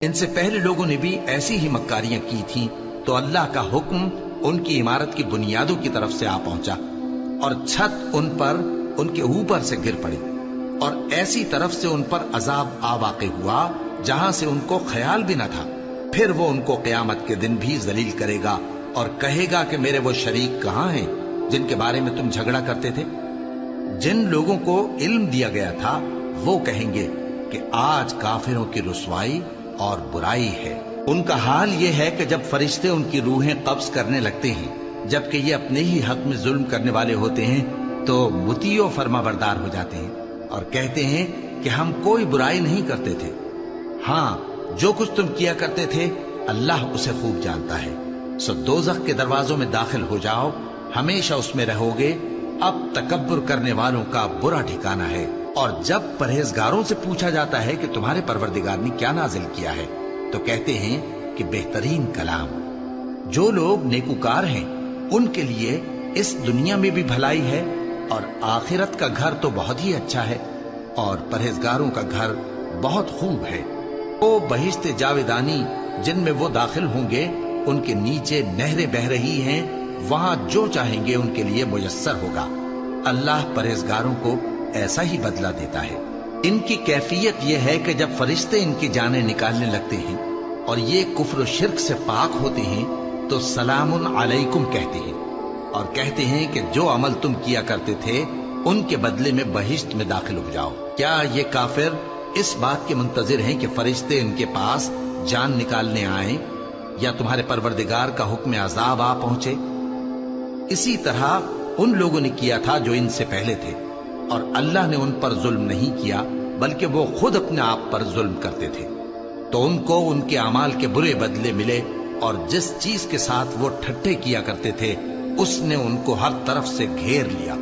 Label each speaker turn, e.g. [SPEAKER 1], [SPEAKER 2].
[SPEAKER 1] ان سے پہلے لوگوں نے بھی ایسی ہی مکاریاں کی تھیں تو اللہ کا حکم ان کی عمارت کی بنیادوں کی طرف سے آ پہنچا اور چھت ان پر ان کے اوپر سے گر پڑی، اور ایسی طرف سے ان پر عذاب آ واقع ہوا جہاں سے ان کو خیال بھی نہ تھا۔ پھر وہ ان کو قیامت کے دن بھی ذلیل کرے گا اور کہے گا کہ میرے وہ شریک کہاں ہیں جن کے بارے میں تم جھگڑا کرتے تھے؟ جن لوگوں کو علم دیا گیا تھا وہ کہیں گے کہ آج کافروں کی رسوائی اور برائی ہے۔ ان کا حال یہ ہے کہ جب فرشتے ان کی روحیں قبض کرنے لگتے ہیں جبکہ یہ اپنے ہی حق میں ظلم کرنے والے ہوتے ہیں تو مطیع و فرما بردار ہو جاتے ہیں اور کہتے ہیں کہ ہم کوئی برائی نہیں کرتے تھے، ہاں جو کچھ تم کیا کرتے تھے اللہ اسے خوب جانتا ہے۔ سو دوزخ کے دروازوں میں داخل ہو جاؤ، ہمیشہ اس میں رہو گے، اب تکبر کرنے والوں کا برا ٹھکانہ ہے۔ اور جب پرہیزگاروں سے پوچھا جاتا ہے کہ تمہارے پروردگار نے کیا نازل کیا ہے تو کہتے ہیں کہ بہترین کلام۔ جو لوگ نیکوکار ہیں ان کے لیے اس دنیا میں بھی بھلائی ہے اور آخرت کا گھر تو بہت ہی اچھا ہے، اور پرہیزگاروں کا گھر بہت خوب ہے۔ وہ بہشت جاویدانی جن میں وہ داخل ہوں گے ان کے نیچے نہریں بہہ رہی ہیں، وہاں جو چاہیں گے ان کے لیے میسر ہوگا۔ اللہ پرہیزگاروں کو ایسا ہی بدلہ دیتا ہے۔ ان کی کیفیت یہ ہے کہ جب فرشتے ان کی جانیں نکالنے لگتے ہیں اور یہ کفر و شرک سے پاک ہوتے ہیں تو سلام علیکم کہتے ہیں اور کہتے ہیں کہ جو عمل تم کیا کرتے تھے ان کے بدلے میں بہشت میں داخل ہو جاؤ۔ کیا یہ کافر اس بات کے منتظر ہیں کہ فرشتے ان کے پاس جان نکالنے آئیں یا تمہارے پروردگار کا حکم عذاب آ پہنچے؟ اسی طرح ان لوگوں نے کیا تھا جو ان سے پہلے تھے، اور اللہ نے ان پر ظلم نہیں کیا بلکہ وہ خود اپنے آپ پر ظلم کرتے تھے، تو ان کو ان کے اعمال کے برے بدلے ملے، اور جس چیز کے ساتھ وہ ٹھٹھے کیا کرتے تھے اس نے ان کو ہر طرف سے گھیر لیا۔